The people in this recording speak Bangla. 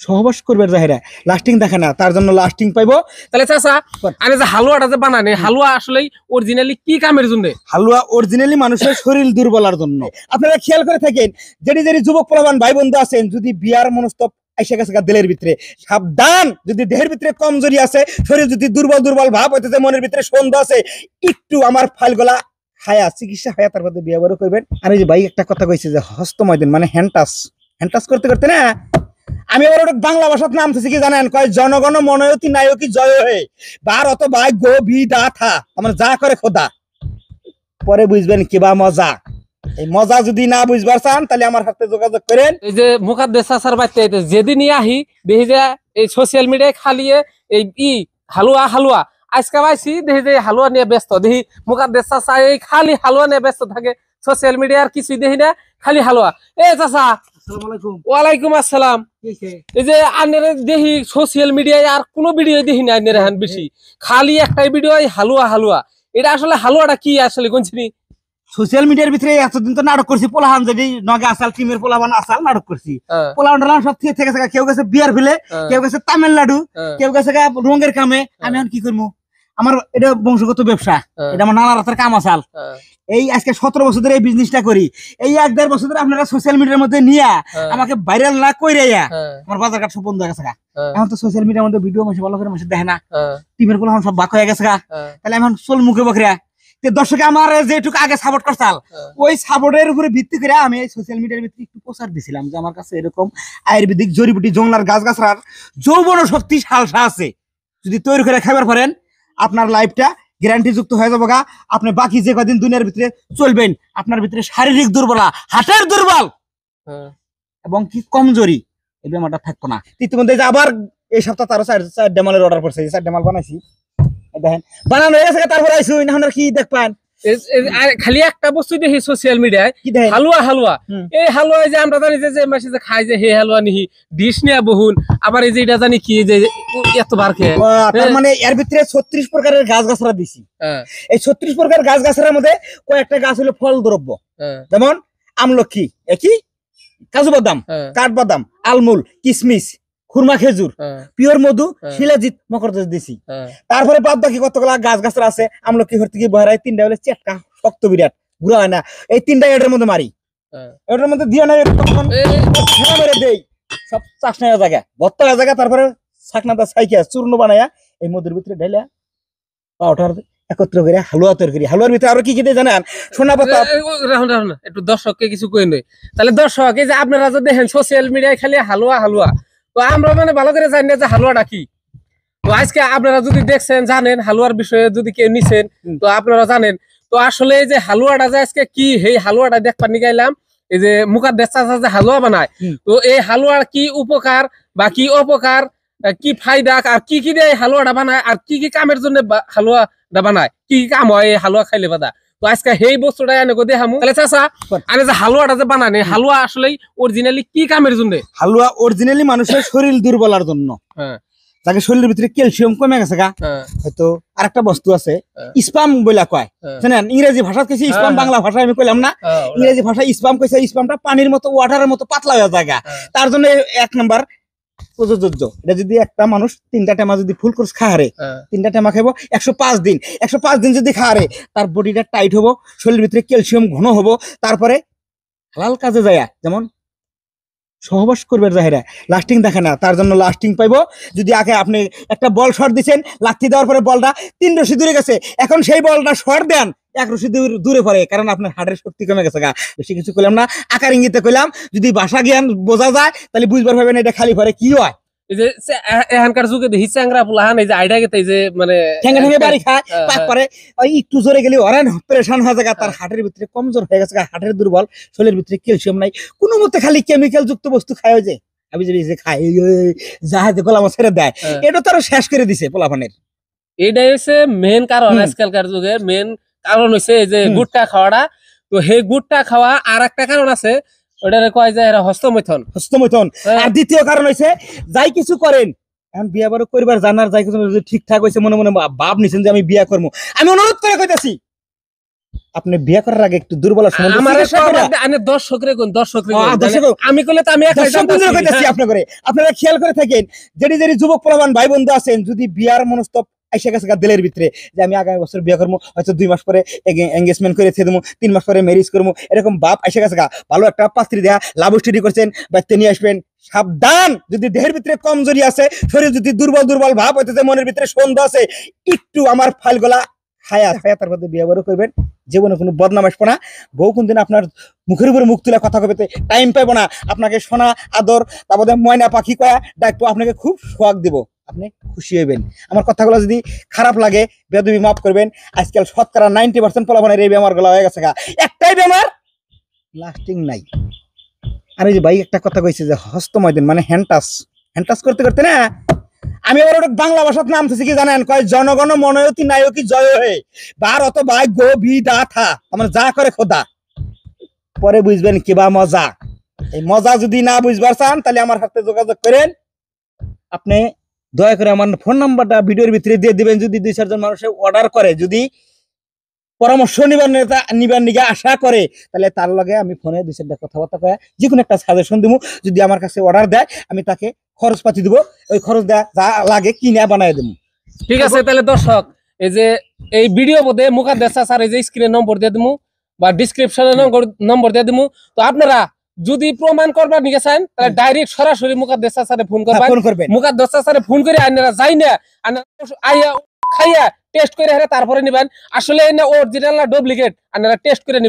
সহবাস করবে জাহেরা লাস্টিং দেখে না, তার জন্য লাস্টিং পাইবো। তাহলে চাচা আমি যে হালুয়াটা যে বানানি, হালুয়া আসলে অরিজিনালি কি কামের জন্য? হালুয়া অরিজিনালি মানুষের শরীর দুর্বলার জন্য। আপনারা খেয়াল করে থাকেন, যেটি যুবক প্রলাবান ভাই বন্ধু আছেন, যদি বিয়ার মনস্তব এসে গেছে দেহের ভিতরে, সাবধান। যদি দেহের ভিতরে কমজোরি আছে, শরীর যদি দুর্বল দুর্বল ভাব হইতেছে, মনের ভিতরে সন্দেহ আছে, একটু আমার ফাইলগুলা হায়া চিকিৎসা হায়া তার মধ্যে বিয়ে বড় করবেন। আর এই যে ভাই একটা কথা কইছে যে হস্তময়দিন মানে হ্যান্ড টাচ করতে করতে না, আমি আবার ওটা বাংলা ভাষার নাম থেকে কি জানেন, কয় জনগণ মনয়তি নায়কি জয় হয়ে ভারত ভাগ্য বিদা থা, আমার যা করে খোদা। পরে বুঝবেন কিবা মজা। এই মজা যদি না বুঝবার চান তাহলে আমার সাথে যোগাযোগ করেন। এই যে মুকাদ্দেস চাচার বাড়িতে যেদিনই আহি দেখি যে এই সোশ্যাল মিডিয়ায় খালিয়ে এই হালুয়া হালুয়া, আজকে পাইছি দেখি যে হালুয়া নিয়ে ব্যস্ত, দেখি মুকাদ্দেস চাচা এই খালি হালুয়া নিয়ে ব্যস্ত থাকে, সোশ্যাল মিডিয়ার কিছুই দেখি না, খালি হালুয়া। এ চাচা ওয়ালাইকুম আসসালাম। এই যে আন্নারে দেখি সোশ্যাল মিডিয়ায় আর কোনো ভিডিও দেখি না আন্নারে, হান বেশি খালি একটাই ভিডিও হালুয়া হালুয়া। এটা আসলে হালুয়াটা কি আসলে কোনছিনি? সোশ্যাল মিডিয়ার ভিতরে এতদিন তো নাটক করছি, পোলাহান যদি নগে আসাল টিমের পোলাবান আসাল নাটক করছি, পোলাহান ডালান সব থেকে থেকে কেউ গেছে বিয়ার ফেলে, কেউ গেছে তামিলনাড়ু, কেউ গেছে রঙের কামে। আমি এখন কি করবো? আমার এটা বংশগত ব্যবসা, এটা আমার নানা রাতের কাম আসাল। এই আজকে 17 বছর ধরে এই বিজনেসটা করি। এই 1-1.5 বছর ধরে আপনারা সোশ্যাল মিডিয়ার মধ্যে নিয়ে আমাকে ভাইরাল না কইরাইয়া আমার বাজার ঘাট সব বন্ধ হয়ে গেছে। এখন তো সোশ্যাল মিডিয়ার মধ্যে ভিডিও মাসে ভালো করে মাসে দেখে না, টিমের পোলাহান সব বাক হয়ে গেছে। তাহলে এখন চল মুখে বকরা দর্শকে আমার যেটুকু আগে সাপোর্ট করতাল, ওই সাপোর্টের উপরে ভিত্তি করে আমি এই সোশ্যাল মিডিয়ার ভিত্তি একটু প্রচার দিছিলাম যে আমার কাছে এরকম আয়ুর্বেদিক জড়িবুটি জংলার গাছ গাছরার যৌবন শক্তি সালসা আছে, যদি তৈরি করে খাবার পারেন আপনার লাইফটা গ্যারান্টি যুক্ত হয়ে যাবো গা। আপনি বাকি যে কদিন দুনিয়ার ভিতরে চলবেন, আপনার ভিতরে শারীরিক দুর্বলা, হার্টের দুর্বল এবং কি কমজোরি এই ব্যাপারটা থাকতো না। ইতিমধ্যে আবার এই সপ্তাহ তারও 4 ডেমালের অর্ডার করছে, 4 ডেমাল বানাইছি, দেখেন বানানো হয়ে গেছে। তারপরে আইসু না কি দেখবেন, খালি একটা বস্তু দেখি সোশ্যাল মিডিয়ায় হালুয়া হালুয়া। এই হালুয়া যে আমরা জানি যে মাসে যে খাই যে হে হালুয়া নিহি ডিশ নিয়ে বহুন, আবার এই যে এটা জানি কি যে এতবার খেয়ে, তার মানে এর ভিতরে 36 প্রকারের গাছ গাছরা দিছি। এই 36 প্রকার গাছ গাছরার মধ্যে কয়েকটা গাছ হলো ফল দ্রব্য, যেমন আমলকি, একই কাজু বাদাম, কাঠবাদাম, আলমুল, কিশমিশ, খুরমা খেজুর, পিওর মধু, শিলাজিৎ, মকরদোষ দিছি। তারপরে বাদ বাকি কতগুলা গাছ গাছরা আছে। আমলকি হর থেকে বহরাই 3টা হলে চেটকা শক্ত বিরাট ঘুরা হয় না, এই 3টা এটার মধ্যে মারি, এটার মধ্যে দিয়ে না মেরে দেই, সব চাষনা জায়গা ভত্তা জায়গা। তারপরে ছাকনাটা ছাইকা চূর্ণ বানায়া এই মধুর ভিতরে ঢেলা পাউডার একত্র করে হালুয়া তৈরি করি। হালুয়ার ভিতরে আরো কি কি দেয় জানেন? সোনা পাতা। একটু দর্শককে কিছু কই নই, তাহলে দর্শক এই যে আপনারা যে দেখেন সোশ্যাল মিডিয়ায় খালি হালুয়া হালুয়া, তো আমরা মানে ভালো করে জানি না যে হালুয়াটা কি। তো আজকে আপনারা যদি দেখছেন জানেন হালুয়ার বিষয়ে, যদি কেউ নিছেন তো আপনারা জানেন। তো আসলে এই যে হালুয়াটা যে আজকে কি, এই হালুয়াটা দেখবার নিগাইলাম। এই যে মুকাদ্দেস চাচা যে হালুয়া বানায়, তো এই হালুয়ার কি উপকার বা কি অপকার, কি ফায়দা, আর কি কি দিয়ে হালুয়াটা বানায়, আর কি কি কামের জন্য হালুয়াটা বানায়, কি কি কাম হয় এই হালুয়া খাইলে বাদা। তো আজকে সেই বস্তুটা এনেকো দেখামু। তাহলে চাচা আমি যে হালুয়াটা যে বানানি, হালুয়া আসলে অরিজিনালি কি কামের জন্য? হালুয়া অরিজিনালি মানুষের শরীর দুর্বলার জন্য, যাকে শরীরের ভিতরে ক্যালসিয়াম কমে গেছে গা, হয়তো আরেকটা বস্তু আছে স্পাম বইলা কয়, জানেন ইংরেজি ভাষা কইছে স্পাম, বাংলা ভাষায় আমি কইলাম না, ইংরেজি ভাষায় স্পাম কইছে। স্পামটা পানির মতো ওয়াটারের মতো পাতলা হয়ে যায়, তার জন্য 1 নাম্বার প্রযোজ্য। এটা যদি একটা মানুষ 3টা টেমা যদি ফুল কোর্স খাহারে, 3টা টেমা খাবো 105 দিন, 105 দিন যদি খাহারে তার বডিটা টাইট হবো, শরীরের ভিতরে ক্যালসিয়াম ঘন হবো। তারপরে হালাল কাজে যায়, যেমন সহবাস করবে জাহেরা লাস্টিং দেখে না, তার জন্য লাস্টিং পাইবো। যদি আগে আপনি একটা বল শট দিচ্ছেন, লাথি দেওয়ার পরে বলটা 3 রশি দূরে গেছে, এখন সেই বলটা শট দেন 1 রশি দূরে পড়ে, কারণ আপনার হার্টের শক্তি কমে গেছে গা। বেশি কিছু কইলাম না, আকার ইঙ্গিতে কইলাম। যদি ভাষা জ্ঞান বোঝা যায় তাহলে বুঝবার পারবেন এটা খালি পরে কি হয়। এই যে এখানকার যুগে দেখি চ্যাংরা পোলাহান এই যে আইডা গেতে যে মানে ঠেঙ্গে ঠেঙ্গে বাড়ি খায়, পাক পারে ওই একটু জোরে গেলে অরেন পরেশান হয়ে যায়, তার হার্টের ভিতরে কমজোর হয়ে গেছে, হার্টের দুর্বল, শরীরের ভিতরে ক্যালসিয়াম নাই, কোনো মতে খালি কেমিক্যাল যুক্ত বস্তু খায় যে আমি যে খাই জাহাজে গোলামা ছেড়ে দেয়, এটা তো আরো শেষ করে দিছে পোলাপানের। এইটাই হচ্ছে মেন কারণ, আজকালকার যুগে মেন কারণ হচ্ছে এই যে গুটটা খাওয়াটা। তো সেই গুটটা খাওয়া আর একটা কারণ আছে, ওটারে কয় যে এরা হস্তমৈথন। আর দ্বিতীয় কারণ হইছে যাই কিছু করেন, এখন বিয়া বারো করবার জানার যাই কিছু ঠিকঠাক হয়েছে, মনে মনে ভাব নিছেন যে আমি বিয়া করবো, আমি অনুরোধ করে কইতাছি আপনি বিয়ে করার আগে একটু দুর্বল আমি করলে তো আমি আপনারা খেয়াল করে থাকেন যে যুবক প্রমাণ ভাই বন্ধু আছেন, যদি বিয়ার মনস্তব এসে গেছে দিলের ভিতরে যে আমি আগামী বছর বিয়ে করবো, হয়তো 2 মাস পরে এঙ্গেজমেন্ট করে ছেড়ে দেবো, 3 মাস পরে ম্যারেজ করবো, এরকম বাপ এসে গেছে ভালো একটা পাত্রী দেয়া লাভ স্টাডি করছেন, বাচ্চা নিয়ে আসবেন। সাবধান, যদি দেহের ভিতরে কমজোরি আছে, শরীর যদি দুর্বল ভাব হইতেছে, মনের ভিতরে সন্দেহ আছে, একটু আমার ফাইল গলা খায়া তার মধ্যে বিয়ে বড় করবেন। জীবনে কোনো বদনাম আসবো না। বউ কোনদিন আপনার মুখের উপরে মুখ তুলে কথা কবে টাইম পাইবো না। আপনাকে সোনা আদর, তারপরে ময়না পাখি কয়া ডাকবো, আপনাকে খুব সোহাগ দিব, আপনি খুশি হইবেন। আমার কথাগুলো যদি খারাপ লাগে বেদবি মাফ করবেন। আজকাল শতকরা 90% পোলাপানের এই বেমার গুলো হয়ে গেছে। একটাই বেমার লাস্টিং নাই। আমি যে ভাই একটা কথা কইছি যে হস্তময়দিন মানে হ্যান্ড টাচ করতে করতে না, আমি আবার ওটা বাংলা ভাষার নাম কি জানেন, কয় জনগণ মনোয়তি নায়কি জয় হয়ে ভারত ভাই গো ভি দা থা, আমার যা করে খোদা। পরে বুঝবেন কিবা মজা। এই মজা যদি না বুঝবার চান তাহলে আমার সাথে যোগাযোগ করেন। আপনি দয়া করে আমার ফোন নাম্বারটা ভিডিওর ভিতরে দিয়ে দিবেন। যদি 2-4 জন মানুষ অর্ডার করে, যদি পরামর্শ নিবার নিগে আশা করে, তাহলে তার লগে আমি ফোনে 2-4টা কথাবার্তা কয়ে যে কোনো একটা সাজেশন দিব। যদি আমার কাছে অর্ডার দেয় আমি তাকে খরচ পাতি দিব, ওই খরচ দেয়া যা লাগে কিনে বানায় দেবো। ঠিক আছে, তাহলে দর্শক এই যে এই ভিডিও মধ্যে মুকাদ্দেস স্যার এই যে স্ক্রিনে নম্বর দিয়ে দিমু বা ডেসক্রিপশনে নম্বর দিয়ে দিমু। তো আপনারা যদি প্রমাণ করবার নিয়ে চান তাহলে ডাইরেক্ট সরাসরি মুকাদ্দেস স্যারে ফোন করবেন। মুকাদ্দেস স্যারে ফোন করে আপনারা যাই না আইয়া খাইয়া টেস্ট করে তারপরে নিবেন আসলে অরিজিনাল না ডুপ্লিকেট, আপনারা টেস্ট করে